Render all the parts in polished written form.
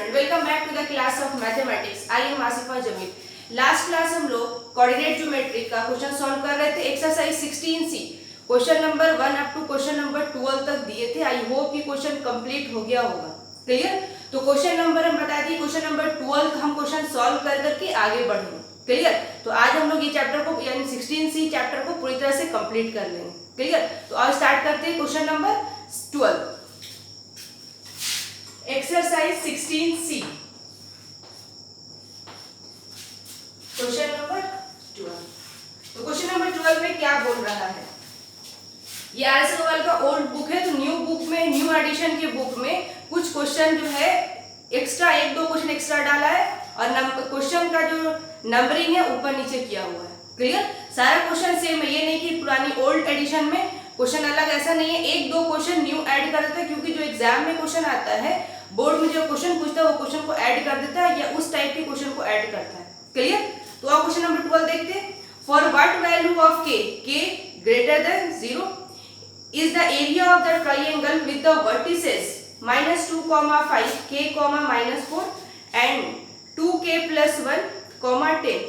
Student, welcome back to the class of mathematics. I am Asifa Jameel. Last class हम लोग coordinate geometry का question solve कर रहे थे। Exercise 16C question number 1 up to question number 12 तक दिए थे। आई होप कि क्वेश्चन कंप्लीट हो गया होगा। क्लियर? तो क्वेश्चन नंबर हम बता दिए, क्वेश्चन नंबर 12 हम क्वेश्चन सॉल्व कर करके आगे बढ़ेंगे। क्लियर? तो आज हम लोग ये चैप्टर को यानी 16C चैप्टर को पूरी तरह से कंप्लीट कर लेंगे। क्लियर? तो आज स्टार्ट करते हैं question number 12। Exercise 16C question number 12। तो क्वेश्चन नंबर 12 में क्या बोल रहा है? ये आरएस अग्रवाल का ओल्ड बुक है, तो न्यू बुक में, न्यू एडिशन के बुक में कुछ क्वेश्चन जो है एक्स्ट्रा, एक दो क्वेश्चन एक्स्ट्रा डाला है और क्वेश्चन का जो नंबरिंग है ऊपर नीचे किया हुआ है। क्लियर? सारा क्वेश्चन सेम है, ये नहीं कि पुरानी ओल्ड एडिशन में क्वेश्चन अलग, ऐसा नहीं है। एक दो क्वेश्चन न्यू ऐड कर देता है, क्योंकि जो एग्जाम में क्वेश्चन आता है, बोर्ड में जो क्वेश्चन पूछता है वो क्वेश्चन को ऐड कर देता है या उस टाइप के क्वेश्चन को ऐड करता है। क्लियर? तो अब क्वेश्चन नंबर 12 देखते हैं। For what value of k greater than 0 is the area of the triangle with the vertices -2, 5, k, -4 and 2k plus 1, 10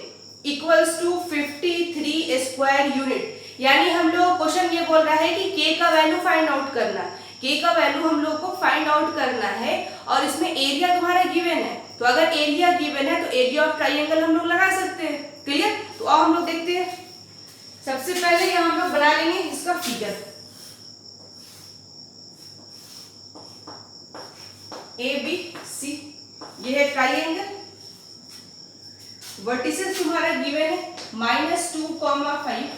equals to 53 square unit। यानी हम लोग क्वेश्चन ये बोल रहा है कि k का वैल्यू फाइंड आउट करना। k का वैल्यू हम लोग को फाइंड आउट करना है और इसमें एरिया तुम्हारा गिवन है। तो अगर एरिया गिवन है तो एरिया ऑफ ट्राइंगल हम लोग लगा सकते हैं। क्लियर? तो अब हम लोग देखते हैं। सबसे पहले यहाँ हम लोग बना लेंगे इसका फिगर। ABC ये है ट्राइंगल, वर्टिसेस तुम्हारा गिवन है -2, 5,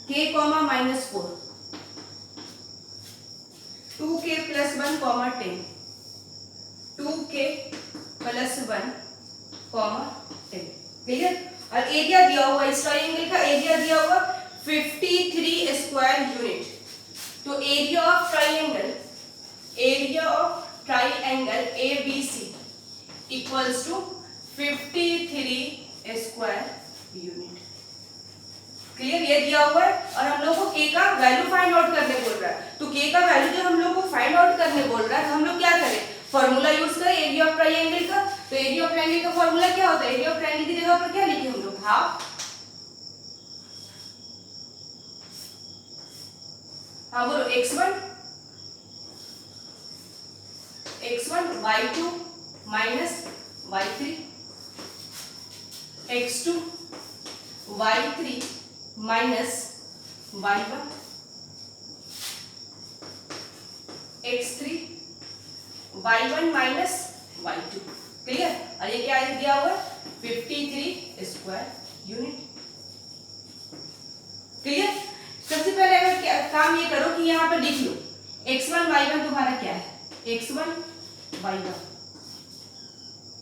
k, -4, 2k plus 1, 10, 2k plus 1, 10। Clear? और एरिया दिया हुआ, इस ट्रायंगल का एरिया दिया हुआ 53 स्क्वायर यूनिट। तो area of triangle ABC equals to 53 square unit. Clear? ये दिया हुआ है और हम लोग को k का वैल्यू फाइंड आउट करने बोल रहा है। तो k का वैल्यू जब हम लोग को फाइंड आउट करने बोल रहा है तो हम लोग क्या करें? फॉर्मूला यूज करें एरिया ऑफ ट्रायंगल का। तो एरिया ऑफ ट्रायंगल का फॉर्मूला क्या होता है? एरिया ऑफ ट्रायंगल की जगह पर क्या लिखे हम लोग? हाफ। हाँ बोलो, x1 y2 minus y3, x2 y3 minus y1, x3 y1 minus y2। Clear? और ये क्या दिया हुआ है? 53 स्क्वायर यूनिट। क्लियर? सबसे पहले अगर काम ये करो कि यहाँ पर लिख लो x1 y1 तुम्हारा क्या है? x1 y1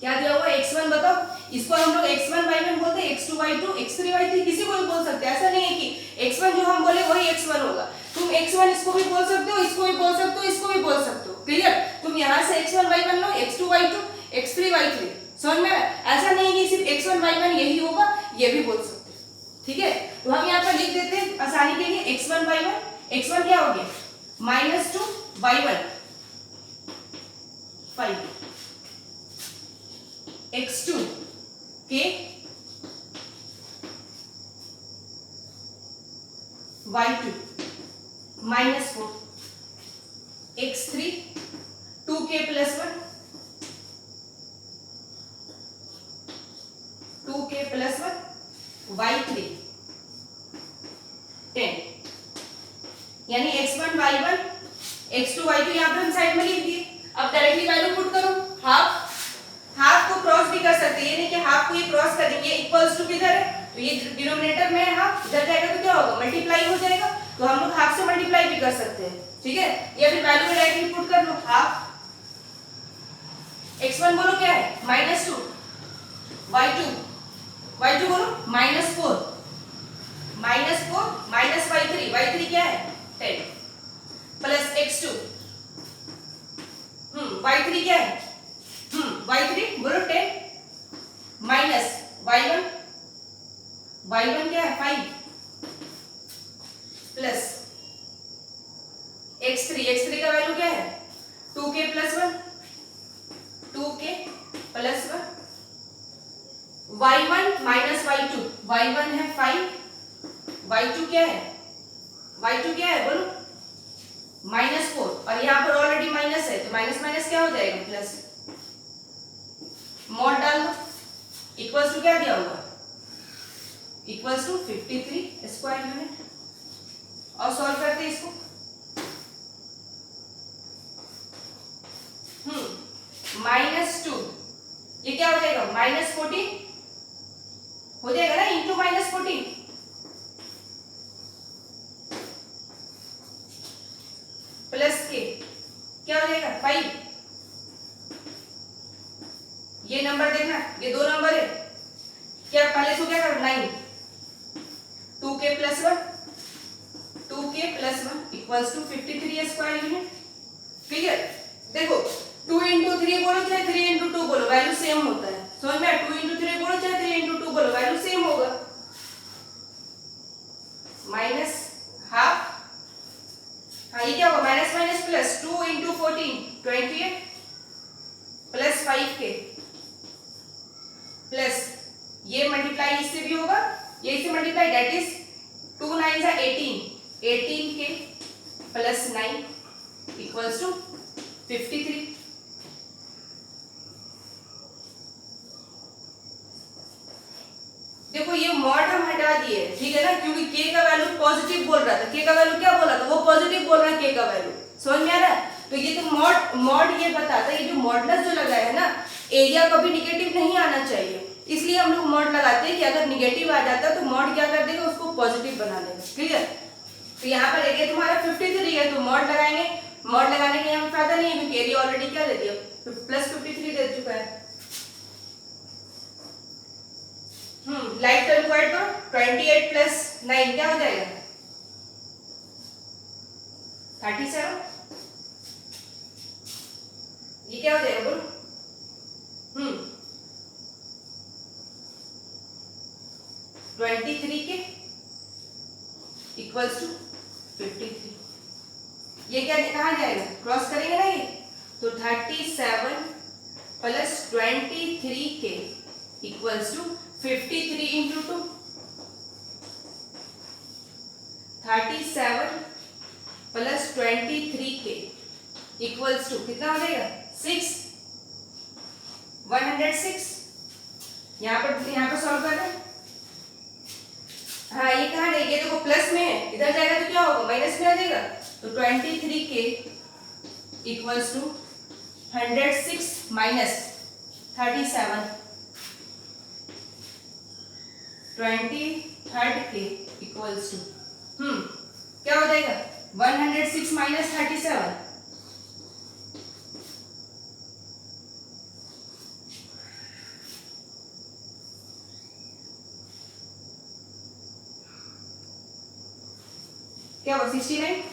क्या दिया हुआ है? x1 बताओ। इसको हम लोग x1 y1 बोलते हैं, x2 y2, x3 y3 किसी को भी बोल सकते हैं। ऐसा नहीं है कि x1 जो हम बोले वही x1 होगा। तुम x1 इसको भी बोल सकते हो, इसको भी बोल सकते हो, इसको भी बोल सकते हो। क्लियर? तुम यहाँ से x1 y1 लो, x2 y2, x3 y3। समझ में? ऐसा नहीं है कि सिर्फ x1 y1 यही होगा, ये भी बोल सकते हो। ठीक है? तो हम यहाँ पर लिख देते हैं आसानी के लिए x1 y1। x1 क्या हो गया? -2 y1 5, x2 k y2 -4, x3 2k plus 1, 2k plus 1, y3 10। यानी x1 y1 x2 y2 यहाँ पर हम साइड में लिख दिए। अब डायरेक्टली वैल्यू पुट करो। हाफ को क्रॉस भी कर सकते हैं, ये नहीं कि हाफ को ये क्रॉस कर देंगे। इक्वल्स टू किधर है? तो ये डिनोमिनेटर में है हाफ, इधर जाएगा तो क्या होगा? मल्टीप्लाई हो जाएगा। तो हम लोग हाफ से मल्टीप्लाई भी कर सकते हैं। ठीक है? या फिर वैल्यू में डायरेक्टली पुट कर लो। हाफ x1 बोलो क्या है? -2 y2 बोलो -4 माइनस y3 क्या है? 10 प्लस x2 y3 क्या है? y3 बोलो 10 माइनस y1 क्या है? 5 प्लस x3 का वैल्यू क्या है 2k plus 1, 2k plus 1, y1 minus y2, y1 है 5, y2 क्या है बोलो -4, और यहाँ पर ऑलरेडी माइनस है तो माइनस माइनस क्या हो जाएगा प्लस, मॉड डाल दो, इक्वल्स टू क्या दिया होगा इक्वल्स टू 53 स्क्वायर यूनिट। और सॉल्व करते हैं इसको, -2 ये क्या हो जाएगा -14 हो जाएगा ना, इंटू -14 प्लस के क्या हो जाएगा 5, ये नंबर देखना, ये दो नंबर है क्या, पहले इसको क्या करो 9, 2k plus 1 equals to 53 square unit. Clear? देखो 2 इंटू 3 बोलो चाहे 3 इंटू 2 बोलो वैल्यू सेम होता है, समझ में? 2 इंटू 3 बोलो चाहे 3 इंटू 2 बोलो वैल्यू सेम होगा, माइनस हाफ, हाँ ये क्या होगा minus minus plus, 2 into 14 28 plus 5k plus ये मल्टीप्लाई इससे भी होगा, ये इससे मल्टीप्लाई, दैट इज 2 9 जा 18k प्लस 9 इक्वल्स टू 53। देखो ये मॉड हम हटा दिए, ठीक है ना, क्योंकि k का वैल्यू पॉजिटिव बोल रहा था, k का वैल्यू क्या बोला था, वो पॉजिटिव बोल रहा है k का वैल्यू, समझ में आ रहा है? तो ये तो मॉड ये बताता है, ये जो मॉडुलस जो लगा है ना, एरिया कभी निगेटिव नहीं आना चाहिए, इसलिए हम लोग मॉड लगाते हैं कि अगर निगेटिव आ जाता है तो मॉड क्या कर देगा उसको पॉजिटिव बना देगा। क्लियर? तो यहाँ पर एरिया तुम्हारा 53 है तो मॉड लगाएंगे, मॉड लगाने के यहाँ फायदा नहीं है क्योंकि एरिया ऑलरेडी क्या दे दिया प्लस 53 दे चुका है। लाइक टर्म ऐड करो, 28 प्लस 9 क्या हो जाएगा 37, ये क्या हो जाएगा बोलो 23 के इक्वल्स टू 53, ये क्या कहाँ जाएगा क्रॉस करेंगे ना ये, तो 37 प्लस 23 के इक्वल्स टू 53 इंटू 2, 37 प्लस 23 के इक्वल्स टू कितना हो जाएगा 6, 106। यहाँ पर सॉल्व करना है, हाँ ये कहाँ जाएगा, ये देखो प्लस में है, इधर जाएगा तो क्या होगा माइनस में आ जाएगा, तो 23 के इक्वल्स टू 106 माइनस 37, 23 के इक्वल्स टू क्या हो जाएगा 106 माइनस 37, क्या हुआ 69,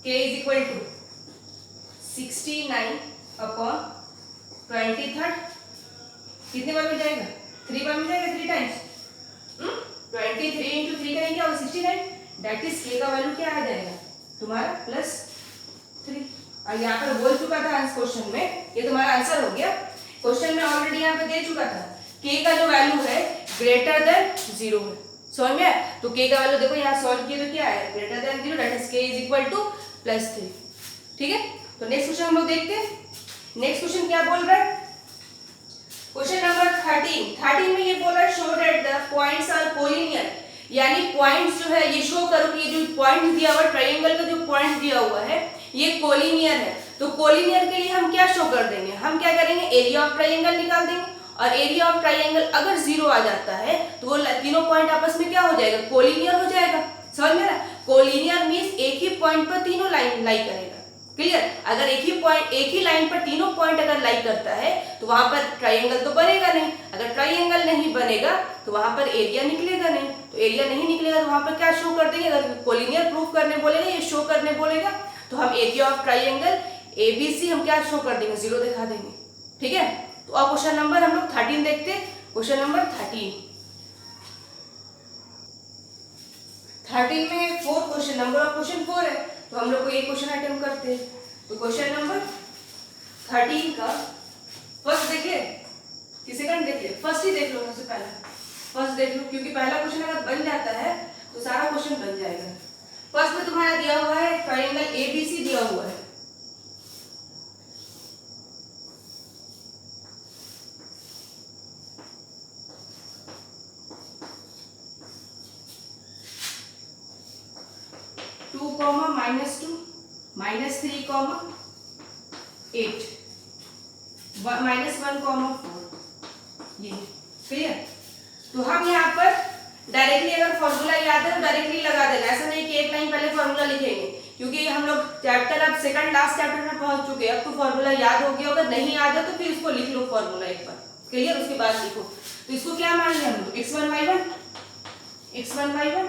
k is equal to 69 upon 23, कितने बार में जाएगा 3 बार में जाएगा, 3 टाइम्स 23 इंटू 3 करेंगे क्या होगा 69, दैट इज k का वैल्यू क्या आ जाएगा तुम्हारा +3। और यहाँ पर बोल चुका था क्वेश्चन में, ये तुम्हारा आंसर हो गया, क्वेश्चन में ऑलरेडी यहाँ पे दे चुका था k का जो वैल्यू है ग्रेटर देन 0 है, समझ में? तो k का वैल्यू देखो यहाँ सॉल्व किए तो क्या है greater than 0, that is k is equal to +3। ठीक है, तो नेक्स्ट क्वेश्चन हम लोग देखते हैं। नेक्स्ट क्वेश्चन क्या बोल रहा है, क्वेश्चन नंबर 13 में ये बोल रहा है show that the points are collinear, यानी पॉइंट्स जो है ये शो करो कि ये जो पॉइंट दिया हुआ ट्रायंगल का जो पॉइंट दिया हुआ है ये कोलिनियर है। तो कोलिनियर के लिए हम क्या शो कर देंगे, हम क्या करेंगे एरिया ऑफ ट्रायंगल निकाल देंगे, और एरिया ऑफ ट्रायंगल अगर 0 आ जाता है तो वो तीनों पॉइंट आपस में क्या हो जाएगा कोलिनियर हो जाएगा, समझ में? कोलिनियर मींस एक ही पॉइंट पर तीनों लाइन लाई करेगा। क्लियर? अगर एक ही लाइन पर तीनों पॉइंट अगर लाई करता है तो वहां पर ट्रायंगल तो बनेगा नहीं, अगर ट्रायंगल नहीं बनेगा तो वहां पर एरिया निकलेगा नहीं, तो एरिया नहीं निकलेगा तो वहां पर क्या शो कर देंगे, अगर कोलिनियर प्रूफ करने बोलेगा ये शो करने बोलेगा तो हम एरिया ऑफ ट्रायंगल ABC हम क्या शो कर देंगे 0 दिखा देंगे। ठीक है, तो अब क्वेश्चन नंबर हम लोग 13 देखते हैं, क्वेश्चन नंबर 13 13 में 4 क्वेश्चन, नंबर ऑफ क्वेश्चन 4 है, तो हम लोग को एक क्वेश्चन अटेम्प्ट करते हैं। तो क्वेश्चन नंबर 13 का फर्स्ट देखिए कि सेकंड देखिए, फर्स्ट ही देख लो, सबसे पहला फर्स्ट देख लो, क्योंकि पहला क्वेश्चन अगर बन जाता है तो सारा क्वेश्चन बन जाएगा। फर्स्ट में तुम्हारा दिया हुआ है ट्रायंगल एबीसी दिया हुआ है। -2, -2, -3, -8, -1, -4, ये क्लियर। तो हम यहाँ पर डायरेक्टली अगर फॉर्मूला याद है तो डायरेक्टली लगा देना, ऐसा नहीं कि एक लाइन पहले फॉर्मूला लिखेंगे, क्योंकि हम लोग चैप्टर अब सेकंड लास्ट चैप्टर में पहुंच चुके हैं। अब तो फॉर्मूला याद हो गया, अगर नहीं याद है तो फिर इसको लिख लो फॉर्मूला एक बार, क्लियर, उसके बाद लिखो। तो इसको क्या मान लिया हम लोग, x1 y1, x1 y1,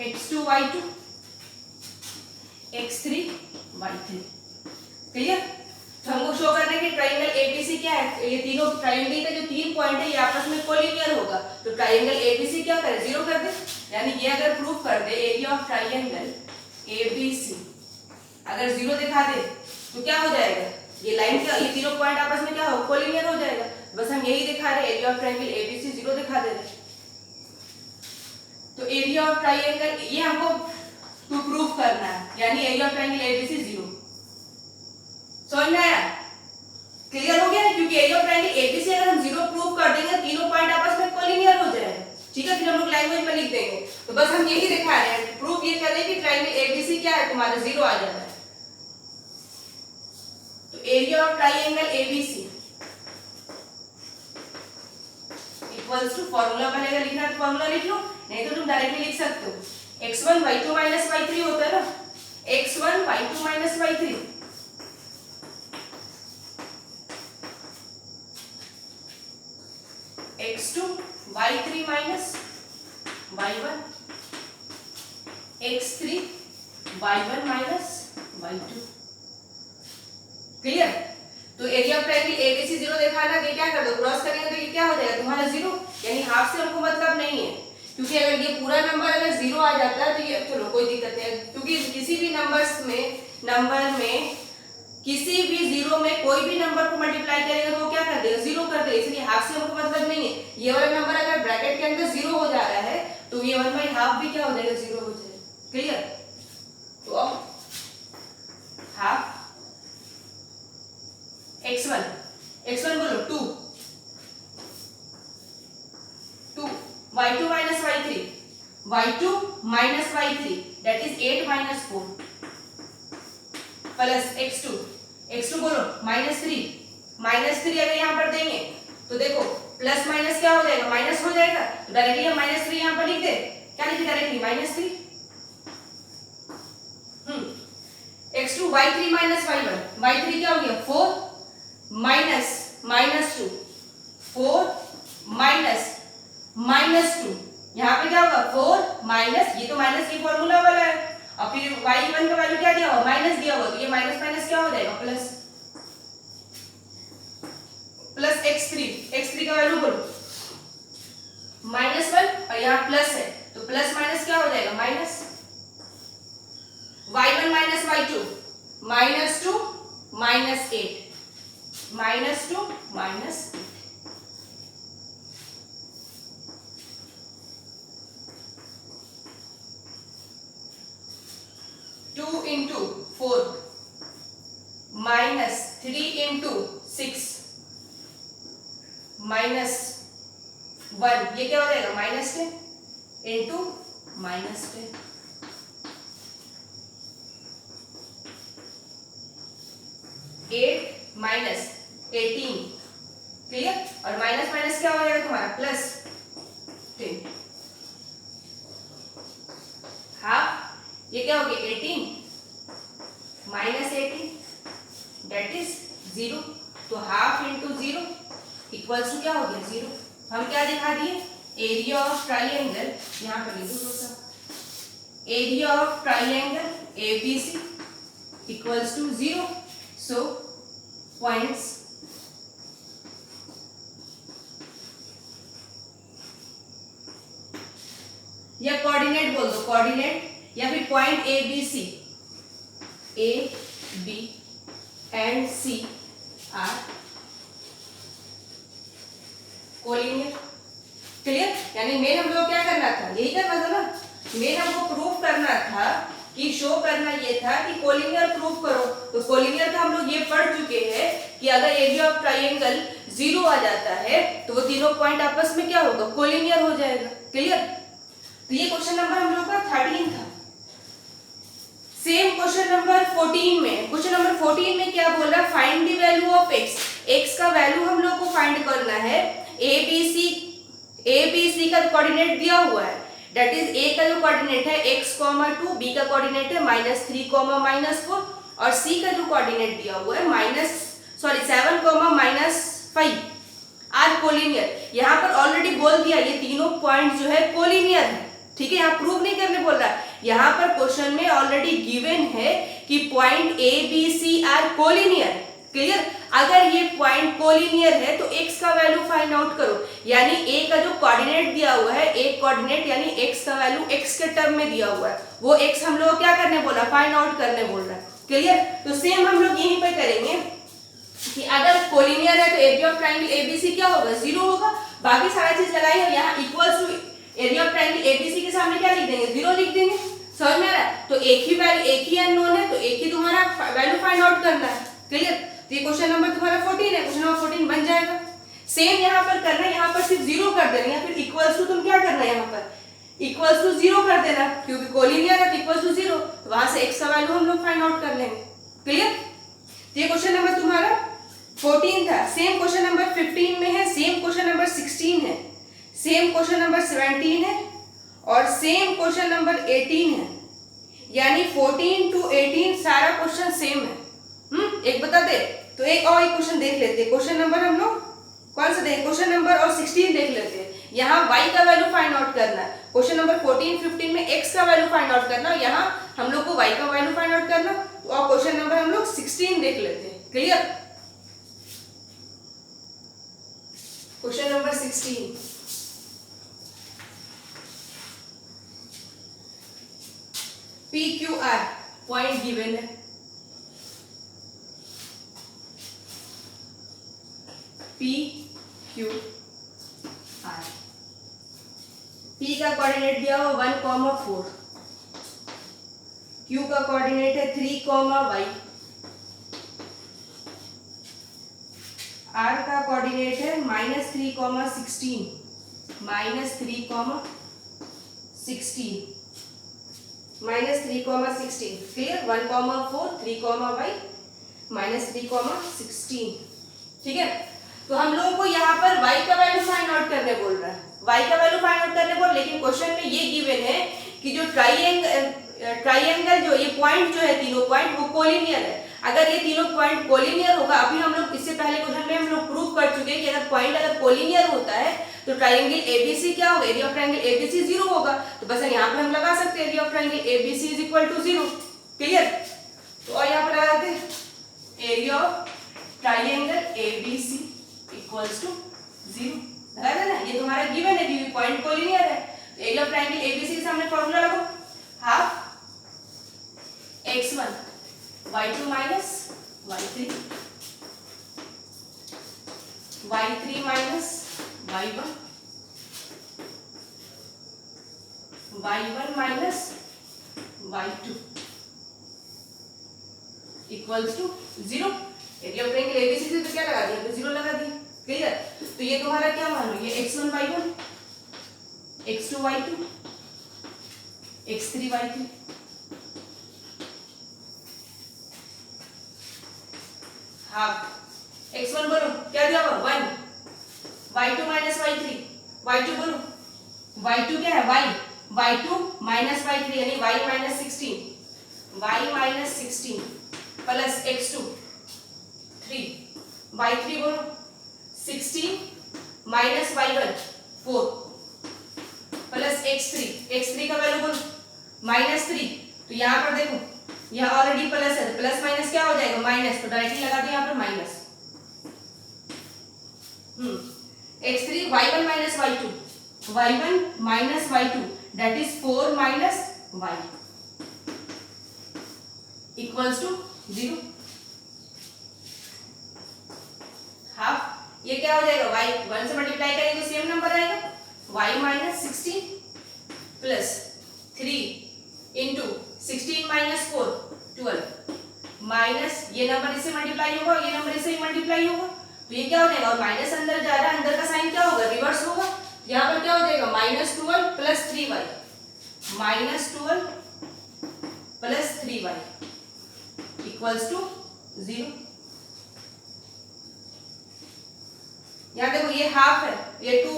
x2 y2, x3 y3, clear. तो हमको शो करना है कि ट्रायंगल एबीसी क्या है, ये तीनों ट्रायंगल का जो 3 पॉइंट है ये आपस में कोलिनियर होगा, तो ट्रायंगल एबीसी क्या करे, 0 कर दे। यानी ये अगर प्रूफ कर दे एरिया ऑफ ट्रायंगल एबीसी अगर 0 दिखा दे तो क्या हो जाएगा, ये लाइन का ये तीनों पॉइंट आपस में क्या हो, कोलिनियर हो जाएगा। बस हम यही दिखा रहे, एरिया ऑफ ट्रायंगल एबीसी 0 दिखा दे रहे। तो एरिया ऑफ ट्रायंगल ये हमको टू प्रूफ करना है, यानी एरिया ऑफ ट्रायंगल एबीसी 0। समझ में आया, क्लियर हो गया ना, क्योंकि एरिया ऑफ ट्रायंगल एबीसी अगर हम 0 प्रूव कर देंगे तीनों पॉइंट आपस में कोलिनियर हो जाएगा, ठीक है। फिर हम लोग लैंग्वेज में लिख देंगे। तो बस हम यही दिखा रहे हैं, प्रूफ ये कर रहे हैं कि ट्रायंगल एबीसी क्या है, तुम्हारा 0 आ जाता है। तो area of triangle ABC equals to, formula पहले अगर लिखना है तो फॉर्मूला लिख लो, नहीं तो तुम डायरेक्टली लिख सकते हो। x1 y2 y3 होता है ना, x1 y2 y3, x2 y3 y1, x3 y1 y2, clear. तो एरिया ऑफ ट्रायंगल एबीसी 0 दिखाना, ये क्या कर दो, क्रॉस करेंगे तो ये क्या हो जाएगा तुम्हारा 0, यानी हाफ से हमको मतलब नहीं है, क्योंकि अगर ये पूरा नंबर अगर 0 आ जाता है तो ये चलो कोई दिक्कत नहीं है, क्योंकि किसी भी नंबर में किसी भी 0 में कोई भी नंबर को मल्टीप्लाई करेंगे तो वो क्या कर देगा, 0 कर देगा, इसलिए हाफ से हमको मतलब नहीं है। ये वाला नंबर अगर ब्रैकेट के अंदर 0 हो जा रहा है तो ये 1/2 भी क्या हो जाएगा, 0 हो जाएगा, क्लियर। तो अब हाफ x1 बोलो 2 y2 y3 that is 8 - 4 plus x2 बोलो -3 अगर यहाँ पर देंगे तो देखो प्लस माइनस क्या हो जाएगा, माइनस हो जाएगा, तो डायरेक्टली हम -3 यहाँ पर लिख दे, क्या लिखे directly -3। x2 y3 y1, y3 क्या हो गया 4 -2 4 -2, यहाँ पे क्या होगा 4 माइनस, ये तो माइनस की फॉर्मूला वाला है, और फिर y1 का वैल्यू क्या दिया हुआ, माइनस दिया हुआ, तो ये माइनस माइनस क्या हो जाएगा प्लस x3 का वैल्यू बोलो -1, और यहाँ प्लस है तो प्लस माइनस क्या हो जाएगा minus, y1 - y2 -2 -8 -2 -8, 2 into 4 minus 3 into 6 minus 1, ये क्या हो जाएगा -10 into -10, 8 minus 18, क्लियर। और माइनस माइनस क्या हो जाएगा तुम्हारा +10, हाफ, ये क्या हो गया 18 -18 दैट इज 0, तो हाफ इंटू 0 इक्वल्स टू क्या हो गया 0। हम क्या दिखा दिए, एरिया ऑफ ट्रायंगल, यहाँ पर लिख दो थोड़ा सा, area of triangle ABC equals to 0, so points या कोऑर्डिनेट बोल दो, कोऑर्डिनेट, या फिर point A B C, A B and C are collinear. Clear? यानी मेन हम लोग क्या करना था, यही करना था ना, मेन हमको प्रूफ करना था कि शो करना ये था कि कोलिनियर प्रूफ करो। तो कोलिनियर का हम लोग ये पढ़ चुके हैं कि अगर एरिया ऑफ ट्राइंगल 0 आ जाता है तो वो तीनों पॉइंट आपस में क्या होगा, कोलिनियर हो जाएगा। क्लियर? तो ये क्वेश्चन नंबर हम लोग का 13 था। सेम क्वेश्चन नंबर 14 में, क्वेश्चन नंबर 14 में क्या बोला, find the value of x। x का वैल्यू हम लोग को फाइंड करना है। ए बी सी का कोऑर्डिनेट दिया हुआ है, दैट इज ए का जो कोऑर्डिनेट है x, 2, b का कोऑर्डिनेट है -3, -4 और c का जो कोऑर्डिनेट दिया हुआ है 7, -5 आर कोलिनियर। यहाँ पर ऑलरेडी बोल दिया ये तीनों पॉइंट जो है कोलिनियर है। ठीक है, यहाँ प्रूव नहीं करने बोल रहा, यहाँ पर क्वेश्चन में ऑलरेडी गिवन है कि point A B C are collinear. Clear? अगर ये पॉइंट कोलिनियर है तो x का वैल्यू फाइंड आउट करो, यानी a का जो कोऑर्डिनेट दिया हुआ है, एक कोऑर्डिनेट यानी x का वैल्यू x के टर्म में दिया हुआ है, वो x हम लोग क्या करने बोला, फाइंड आउट करने बोल रहा है। क्लियर? तो सेम हम लोग यहीं पे करेंगे कि अगर कोलिनियर है तो एरिया ऑफ ट्रायंगल एबीसी क्या होगा, 0 होगा। बाकी सारा चीज लगाई है, यहाँ equals to area of triangle ABC के सामने क्या लिख देंगे, 0 लिख देंगे। समझ में आ रहा है? तो एक ही वैल्यू, एक ही अननोन है तो एक ही तुम्हारा वैल्यू फाइंड आउट करना है। क्लियर? तो ये क्वेश्चन नंबर तुम्हारा 14 है, क्वेश्चन नंबर 14 बन जाएगा। सेम यहाँ पर करना है, यहाँ पर सिर्फ 0 कर देना, या फिर इक्वल्स टू तुम क्या करना है, यहाँ पर इक्वल्स टू 0 कर देना, क्योंकि कोलिनियर है तो इक्वल्स टू 0, तो वहां से x का वैल्यू हम लोग फाइंड आउट कर लेंगे। क्लियर? तो ये क्वेश्चन नंबर तुम्हारा 14 था। सेम क्वेश्चन नंबर 15 में है, सेम क्वेश्चन नंबर 16 है, सेम क्वेश्चन नंबर 17 है और सेम क्वेश्चन नंबर 18 है। यानी 14 to 18 सारा क्वेश्चन सेम है। एक बता दे तो एक और क्वेश्चन देख लेते हैं। क्वेश्चन नंबर हम लोग कौन सा देखें, क्वेश्चन नंबर और 16 देख लेते हैं। यहाँ y का वैल्यू फाइंड आउट करना है। क्वेश्चन नंबर 14, 15 में x का वैल्यू फाइंड आउट करना, यहाँ हम लोग को y का वैल्यू फाइंड आउट करना। और क्वेश्चन नंबर हम लोग 16 देख लेते हैं। Clear? Question number 16, PQR point given है, PQR, P का कोऑर्डिनेट दिया हुआ 1,4, Q का कोऑर्डिनेट है 3,y, R का कोऑर्डिनेट है -3,16, -3,16, क्लियर? 1,4, 3,y, -3,16। ठीक है, तो हम लोगों को यहाँ पर y का वैल्यू फाइंड आउट करने बोल रहा है, y का वैल्यू फाइंड आउट करने बोल, लेकिन क्वेश्चन में ये गिवन है कि जो ट्राइएंगल जो ये पॉइंट जो है, तीनों पॉइंट वो कोलिनियर है। अगर ये तीनों पॉइंट कोलिनियर होगा, अभी हम लोग इससे पहले क्वेश्चन में हम लोग प्रूव कर चुके हैं कि अगर पॉइंट अगर कोलिनियर होता है तो ट्राइएंगल एबीसी क्या होगा, एरिया ऑफ ट्राइएंगल एबीसी 0 होगा। तो बस यहाँ पर हम लगा सकते हैं area of triangle ABC is equal to 0। Clear? तो और यहाँ पर लगाते हैं area of triangle ABC equals to 0, लगा देना। ये तुम्हारा गिवन है क्योंकि पॉइंट कोलिनियर है। एरिया ऑफ ट्राइएंगल एबीसी के सामने फॉर्मूला लगाओ, half x1 y2 minus y3 minus y1 minus y2 equals to 0। Area of triangle ABC से तो क्या लगा दिया, तो 0 लगा दिया। क्लियर? तो ये तुम्हारा क्या मान लो, ये x1 y1, x2 y2, x3 y3, half x1 बोलो क्या दिया हुआ 1, y2 minus y3, y2 बोलो y2 क्या है y, y2 minus y3 यानी y minus 16, y minus 16 plus x2 3, y3 बोलो 16 minus y1 4 प्लस x3 का वैल्यू बोलो -3। तो यहाँ पर देखो यहाँ ऑलरेडी प्लस है, प्लस माइनस क्या हो जाएगा माइनस, तो डायरेक्टली लगा दो यहाँ पर minus. x3 y1 minus y2 y1 minus y2 that is 4 minus Y equals to 0। Half ये क्या हो जाएगा y 1 से मल्टीप्लाई करेंगे तो सेम नंबर आएगा y minus 16 plus 3 into 16 minus 4 12 minus ये नंबर इससे मल्टीप्लाई होगा, ये नंबर इससे मल्टीप्लाई होगा, तो ये क्या हो जाएगा, और माइनस अंदर जा रहा है, अंदर का साइन क्या होगा, रिवर्स होगा। यहाँ पर क्या हो जाएगा minus 12 plus 3y minus 12 plus 3y equals to 0। यहाँ देखो ये हाफ है, ये 2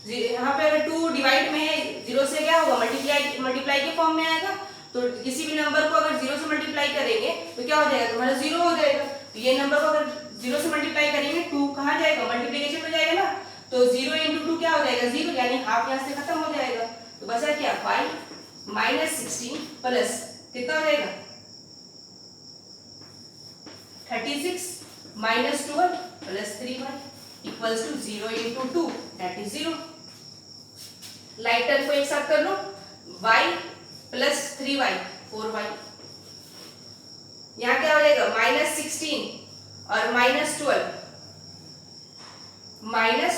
यहाँ पे अगर 2 डिवाइड में है 0 से क्या होगा मल्टीप्लाई के फॉर्म में आएगा, तो किसी भी नंबर को अगर 0 से मल्टीप्लाई करेंगे तो क्या हो जाएगा तुम्हारा 0 हो जाएगा। तो ये नंबर को अगर 0 से मल्टीप्लाई करेंगे 2 कहाँ जाएगा मल्टीप्लिकेशन में जाएगा ना, तो 0 इंटू 2 क्या हो जाएगा 0, यानी हाफ यहाँ से खत्म हो जाएगा। तो बचा क्या 5 माइनस 16 प्लस कितना हो जाएगा 36 minus 12 plus 3y equals to 0 into 2 that is 0। Like term को एक साथ कर लो, y प्लस 3y 4y, यहाँ क्या हो जाएगा माइनस 16 और minus 12 minus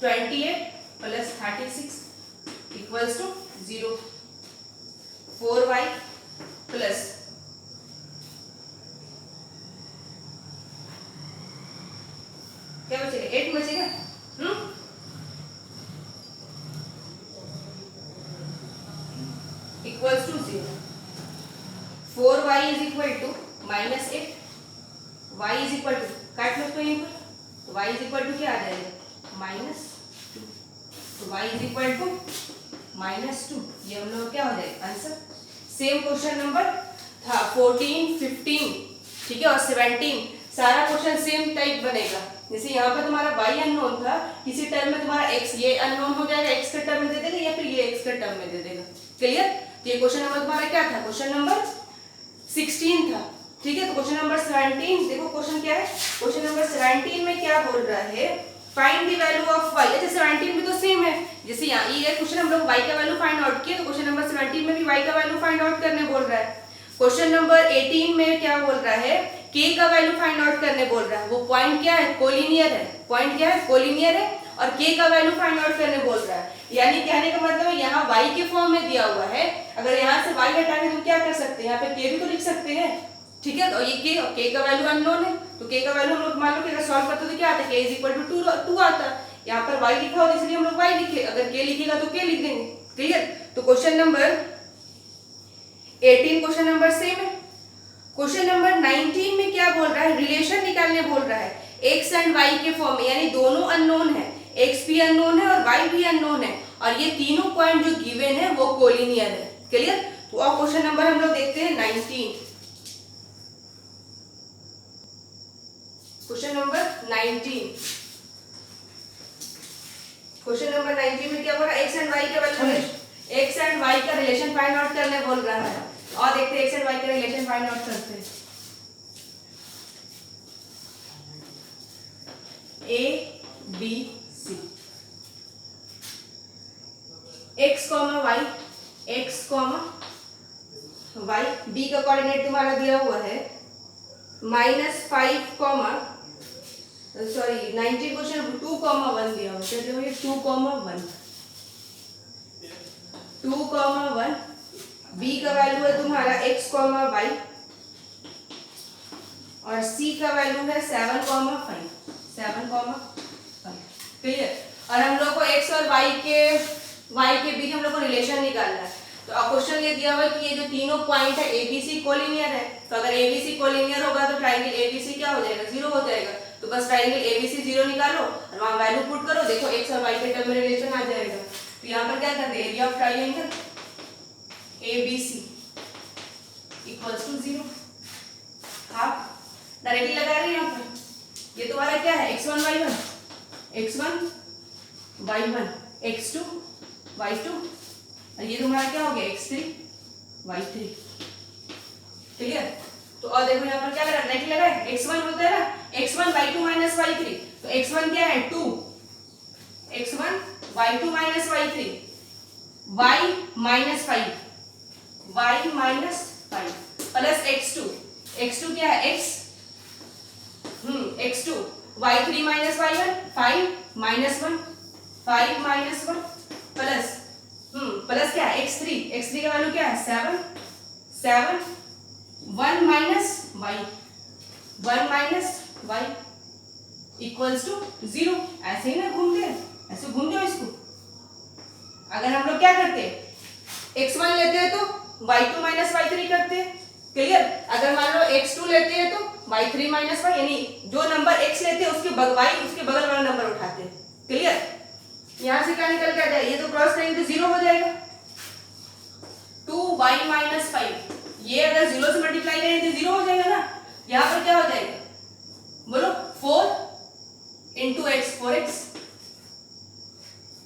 28 plus 36 equals to 0। 4y plus क्या बचेगा 8 बचेगा, equals to 0। 4y is equal to minus 8, y is equal to काट लो इसको यहीं पर, तो y इज इक्वल टू क्या आ जाएगा माइनस 2, तो y is equal to minus 2, ये हम लोग क्या हो जाएगा आंसर। सेम क्वेश्चन नंबर था 14 15 ठीक है, और 17 सारा क्वेश्चन सेम टाइप बनेगा। जैसे यहाँ पर तुम्हारा y अननोन था, किसी टर्म में तुम्हारा x ये अननोन हो जाएगा, x के टर्म में दे देगा या फिर ये x के टर्म में दे देगा। क्लियर। तो ये क्वेश्चन नंबर तुम्हारा क्या था, क्वेश्चन नंबर 16 था ठीक है। तो क्वेश्चन नंबर 17 देखो, क्वेश्चन क्या है, क्वेश्चन नंबर 17 में क्या बोल रहा है, find the value of y। अच्छा 17 में तो सेम है, जैसे यहाँ ये क्वेश्चन हम लोग y का वैल्यू फाइंड आउट किया, तो क्वेश्चन नंबर 17 में भी y का वैल्यू फाइंड आउट करने बोल रहा है। क्वेश्चन नंबर 18 में क्या बोल रहा है, k का वैल्यू फाइंड आउट करने बोल रहा है। वो पॉइंट क्या है, कोलिनियर है, पॉइंट क्या है कोलिनियर है, और k का वैल्यू फाइंड आउट करने बोल रहा है। यानी कहने का मतलब है यहाँ y के फॉर्म में दिया हुआ है, अगर यहाँ से y हटा के तुम क्या कर सकते हैं, यहाँ पे k भी तो लिख सकते हैं ठीक है। तो ये k का वैल्यू अननोन है, तो k का वैल्यू हम लोग मान लो कि अगर सॉल्व करते तो क्या आता है, k इज इक्वल टू 2 आता। यहाँ पर y लिखा हो इसलिए हम लोग y लिखे, अगर k लिखेगा तो k लिख देंगे। क्लियर। तो question number 18 question number same है। क्वेश्चन नंबर 19 में क्या बोल रहा है, रिलेशन निकालने बोल रहा है x एंड y के फॉर्म में, यानी दोनों अननोन है, x भी अननोन है और y भी अननोन है, और ये तीनों पॉइंट जो गिवन है वो कोलिनियर है। क्लियर। तो अब क्वेश्चन नंबर हम लोग देखते हैं 19। क्वेश्चन नंबर 19, क्वेश्चन नंबर 19 में क्या बोल रहा है, x एंड y का वैल्यू, x एंड y का रिलेशन फाइंड आउट करने बोल रहा है। और देखते हैं x एंड y का रिलेशन फाइंड आउट करते हैं। a b c, x y, x y, b का कोऑर्डिनेट तुम्हारा दिया हुआ है -5 सॉरी 19 क्वेश्चन 2,1 दिया हुआ है, 2,1 b का वैल्यू है तुम्हारा x, y, और c का वैल्यू है 7,5। क्लियर। और हम लोग को x और y के बीच हम लोग को रिलेशन निकालना है। तो अब क्वेश्चन ये दिया हुआ है कि ये जो तीनों पॉइंट है ABC कोलिनियर है, तो अगर ABC कोलिनियर होगा तो ट्रायंगल ABC क्या हो जाएगा 0 हो जाएगा। तो बस ट्रायंगल ABC 0 निकालो और वहां वैल्यू पुट करो, देखो x और y के टर्म में रिलेशन आ जाएगा। तो यहाँ पर क्या करते हैं, area of triangle ABC equals to 0। Half directly लगा रहे हैं यहाँ पर। ये तुम्हारा क्या है x1 y1, x1 y1, x2 y2, और ये तुम्हारा क्या हो गया x3 y3। ठीक है। तो और देखो यहाँ पर क्या लगा, डायरेक्टली लगा है, x1 होता है ना x1 y2 माइनस y3, तो x1 क्या है 2, x1 y2 minus y3 y minus 5 plus x2 क्या है x x2 y3 minus y1 5 minus 1 plus plus क्या है x3 का वैल्यू क्या है 7 1 माइनस y इक्वल्स टू 0। ऐसे ही ना घूमते हैं, ऐसे घूमते हो इसको। अगर हम लोग क्या करते हैं x1 लेते हैं तो y2 माइनस y3 करते हैं, क्लियर। अगर मान लो x2 लेते हैं तो y3 माइनस y, यानी जो नंबर x लेते हैं उसके बगल वाला नंबर उठाते हैं, क्लियर। यहां से क्या निकल के आ जाए, ये तो क्रॉस करेंगे तो 0 हो जाएगा। 2y माइनस 5, ये अगर 0 से मल्टीप्लाई करें तो 0 हो जाएगा ना। यहां पर क्या हो जाएगा बोलो 4 इंटू x 4x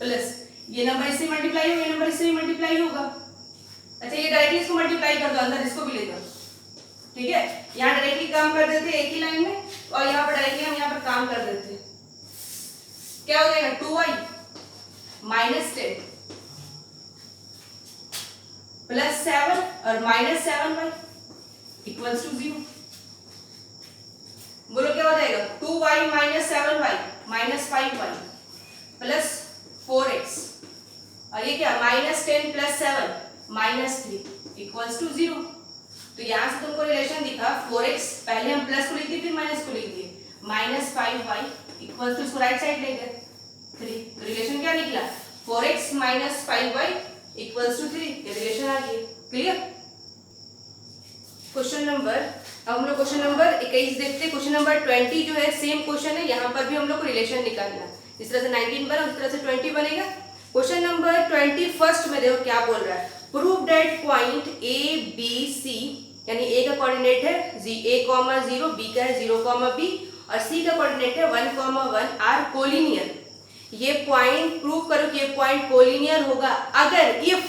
प्लस ये नंबर इससे मल्टीप्लाई होगा, ये नंबर इससे मल्टीप्लाई होगा। अच्छा ये डायरेक्टली इसको मल्टीप्लाई कर दो, अंदर इसको भी ले दो, ठीक है। यहाँ डायरेक्टली काम कर देते एक ही लाइन में, और यहाँ पर डायरेक्टली हम यहाँ पर काम कर देते। क्या हो जाएगा 2y माइनस 10 प्लस 7 और माइनस 7y इक्वल्स टू 0। बोलो क्या हो जाएगा 2y minus 7y minus 5y plus 4x, और ये क्या minus 10 plus 7 minus 3 equals to 0। तो यहां से तुमको रिलेशन दिखा 4x, पहले हम प्लस को लिख दिए फिर माइनस को लिख दिए, माइनस 5y इक्वल्स टू, इसको राइट साइड ले गए 3। रिलेशन क्या निकला 4x minus 5y equals to 3, ये रिलेशन आ गया, क्लियर। क्वेश्चन नंबर, अब हम लोग क्वेश्चन नंबर 21 देखते हैं। क्वेश्चन नंबर 20 जो है सेम क्वेश्चन है, यहाँ पर भी हम लोग को रिलेशन निकालना है। जिस तरह से 19 बना उस तरह से 20 बनेगा। क्वेश्चन नंबर 21 में देखो क्या बोल रहा है, prove that point A B C, यानी ए का कोऑर्डिनेट है a,0, b का है 0,b और c का कोऑर्डिनेट है 1,1 आर कोलिनियर। ये पॉइंट प्रूव करो कि ये पॉइंट कोलिनियर होगा अगर if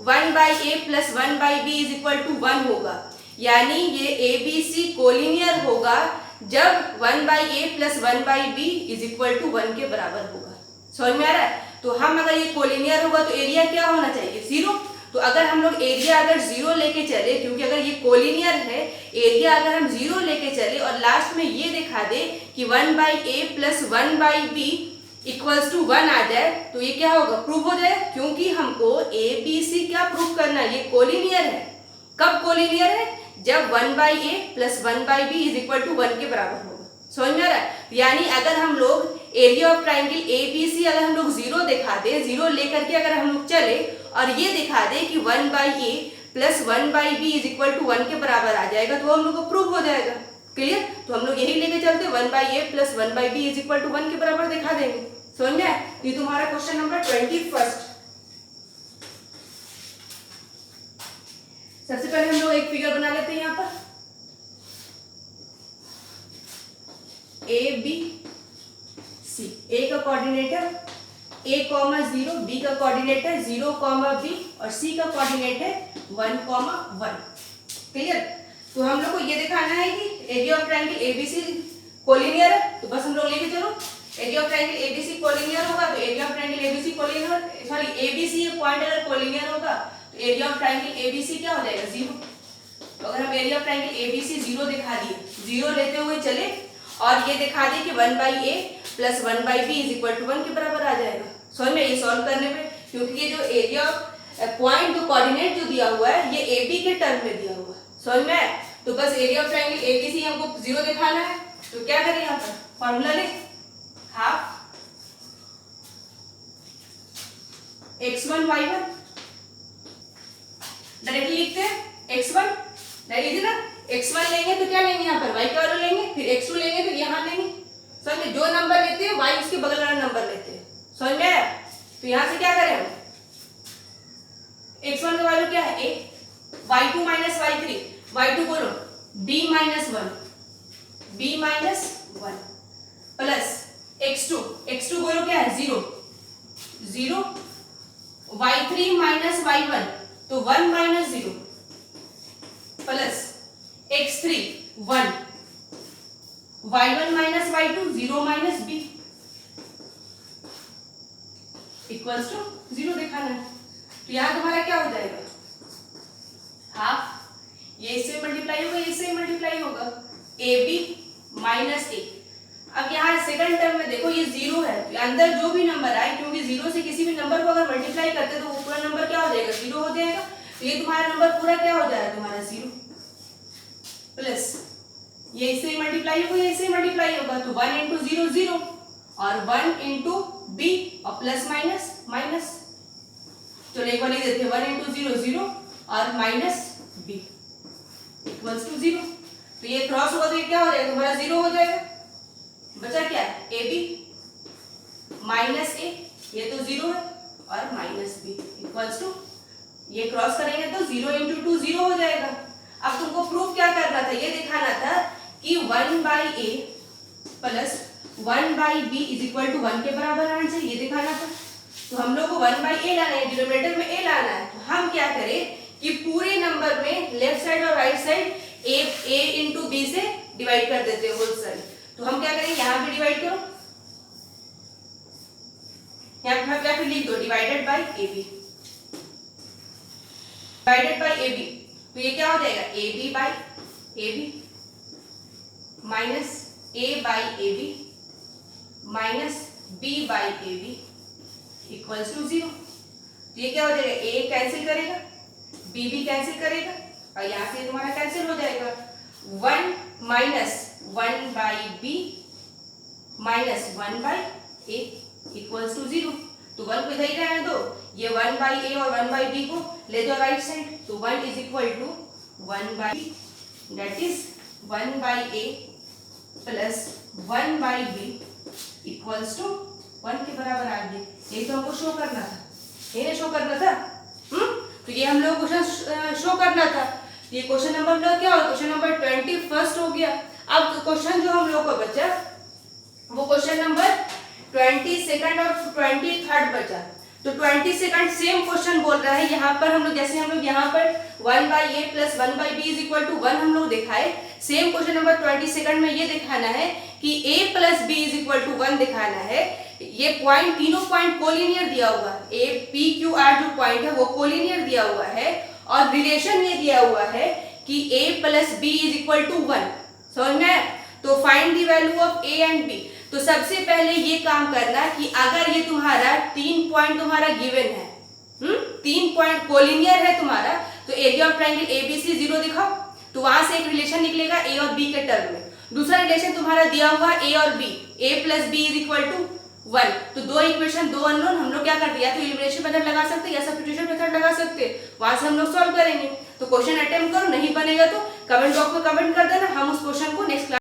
1/a plus 1/b is equal to 1 होगा, यानी ये ABC कोलिनियर होगा जब 1/a plus 1/b is equal to 1 के बराबर होगा। समझ में आ रहा है। तो हम अगर ये कोलिनियर होगा तो एरिया क्या होना चाहिए 0। तो अगर हम लोग एरिया अगर 0 लेके चले, क्योंकि अगर ये कोलिनियर है, एरिया अगर हम 0 लेके चले और लास्ट में ये दिखा दे कि 1/a plus 1/b equals to 1 आ जाए, तो ये क्या होगा प्रूव हो जाए, क्योंकि हमको ABC क्या प्रूव करना है, ये कोलिनियर है। कब कोलिनियर है, जब 1/a plus 1/b is equal to 1 के बराबर होगा। समझ में आ रहा है। यानी अगर हम लोग एरिया ऑफ ट्राइंगल ABC अगर हम लोग 0 दिखा दे, 0 लेकर के अगर हम लोग चले और ये दिखा दे कि 1/a plus 1/b is equal to 1 के बराबर आ जाएगा, तो हम लोग को प्रूव हो जाएगा, क्लियर। तो हम लोग यही लेके चलते 1/a plus 1/b is equal to 1 के बराबर दिखा देंगे। समझ में आया। ये तुम्हारा क्वेश्चन नंबर 21। सबसे पहले हम लोग एक फिगर बना लेते हैं यहाँ पर, A B C। A का कोऑर्डिनेट है a,0, B का कोऑर्डिनेट है 0,b और C का कोऑर्डिनेट है 1,1, क्लियर। तो हम लोग को ये दिखाना है कि area of triangle ABC collinear है, तो बस हम लोग लेके चलो area of triangle ABC collinear होगा, तो area of triangle ABC collinear, sorry ABC ये पॉइंट अगर कोलिनियर होगा तो एरिया ऑफ ट्रायंगल ABC क्या हो जाएगा 0। तो अगर हम एरिया ऑफ ट्रायंगल ABC 0 दिखा दिए, 0 लेते हुए चले और ये दिखा दिए कि 1/a plus 1/b is equal to 1 के बराबर आ जाएगा। समझ में, ये सॉल्व करने पे, क्योंकि ये जो एरिया पॉइंट जो कोऑर्डिनेट जो दिया हुआ है ये AB के टर्म में दिया हुआ है। समझ में, तो बस एरिया ऑफ ट्रायंगल ABC हमको 0 दिखाना है, तो क्या करें यहाँ पर फॉर्मूला ले, हाफ x1 y1 डायरेक्टली लिखते हैं x1 डायरेक्टली ना, x1 लेंगे तो क्या लेंगे यहाँ पर y का वैल्यू लेंगे, फिर x2 लेंगे तो यहाँ लेंगे। समझ में, जो नंबर लेते हैं y उसके बगल वाला नंबर लेते हैं। समझ में आया। तो यहाँ से क्या करें हम, x1 का वैल्यू क्या है a, y2 minus y3, y2 बोलो b माइनस 1 प्लस x2 बोलो क्या है 0 y3 माइनस y1 तो 1 minus 0 plus x3 1 y1 minus y2 0 minus b equals to 0 दिखाना है। तो यहाँ तुम्हारा क्या हो जाएगा, हाफ, ये इससे मल्टीप्लाई होगा, इससे मल्टीप्लाई होगा, ए बी माइनस ए। अब यहाँ सेकंड टर्म में देखो ये जीरो है, तो अंदर जो भी नंबर आए, क्योंकि जीरो से किसी भी नंबर को अगर मल्टीप्लाई करते तो वो पूरा नंबर क्या हो जाएगा, जीरो हो जाएगा। तो ये तुम्हारा नंबर पूरा क्या हो जाएगा, तुम्हारा जीरो प्लस ये इससे मल्टीप्लाई होगा, ये इससे मल्टीप्लाई होगा, तो 1 इंटू जीरो जीरो और 1 इंटू बी और प्लस माइनस माइनस, तो एक बार लिख देते हैं 1 इंटू जीरो जीरो और minus B equals to zero. तो ये क्रॉस होगा तो ये क्या हो जाएगा, तुम्हारा जीरो हो जाएगा। बचा क्या, ए बी माइनस ए, ये तो जीरो है, और माइनस बी इक्वल्स टू, ये क्रॉस करेंगे तो जीरो इंटू टू जीरो हो जाएगा। अब तुमको प्रूफ क्या करना था, ये दिखाना था कि 1 by A plus 1 by B is equal to 1 के बराबर आना चाहिए, ये दिखाना था। तो हम लोग को 1 बाई ए लाना है, डिनोमिनेटर में ए लाना है, तो हम क्या करें कि पूरे नंबर में लेफ्ट साइड और राइट साइड ए इंटू बी से डिवाइड कर देते हैं होल साइड। तो हम क्या करेंगे, यहाँ पे डिवाइड करो, यहाँ पे लिख दो divided by A B, divided by A B, तो ये क्या हो जाएगा, A B by A B minus A by A B minus B by A B equals to zero. तो ये क्या हो जाएगा, ए कैंसिल करेगा, बी भी कैंसिल करेगा, और यहाँ से तुम्हारा कैंसिल हो जाएगा, 1 minus 1 by B minus 1 by A equals to zero. तो 1 को इधर ही रहने दो, ये 1 बाई ए और 1 बाई बी को ले दो राइट साइड, तो 1 is equal to 1 by that is 1 by A plus 1 by B equals to 1 के बराबर आ गए। ये तो हमको शो करना था, ये शो करना था, तो ये हम लोग क्वेश्चन शो करना था। ये क्वेश्चन नंबर क्या हो, क्वेश्चन नंबर 21 हो गया। अब क्वेश्चन जो हम लोग को बचा वो क्वेश्चन नंबर 22 और 23 बचा। तो 22 सेम क्वेश्चन बोल रहा है, यहाँ पर हम लोग जैसे हम लोग यहाँ पर 1 by A plus 1 by B is equal to 1 हम लोग दिखाए, सेम क्वेश्चन नंबर 22 में ये दिखाना है कि a plus B is equal to 1 दिखाना है। ये पॉइंट, तीनों पॉइंट कोलिनियर दिया हुआ है, ए पी क्यू आर जो पॉइंट है वो कोलिनियर दिया हुआ है, और रिलेशन ये दिया हुआ है कि a plus B is equal to 1, समझ में। तो find the value of a and b। तो सबसे पहले ये काम करना कि अगर ये तुम्हारा 3 पॉइंट तुम्हारा गिवन है, 3 पॉइंट कोलिनियर है तुम्हारा, तो एरिया ऑफ ट्रायंगल एबीसी 0 दिखाओ, तो वहां से एक रिलेशन निकलेगा a और b के टर्म में। दूसरा रिलेशन तुम्हारा दिया हुआ a और b, a plus B is equal to 1। तो दो इक्वेशन, दो अननोन, हम लोग क्या करते हैं, या तो एलिमिनेशन मेथड लगा सकते हैं या सब्स्टिट्यूशन मेथड लगा सकते हैं, वहां से हम लोग सॉल्व करेंगे। तो क्वेश्चन अटेम्प्ट करो, नहीं बनेगा तो कमेंट बॉक्स में कमेंट कर देना, हम उस क्वेश्चन को नेक्स्ट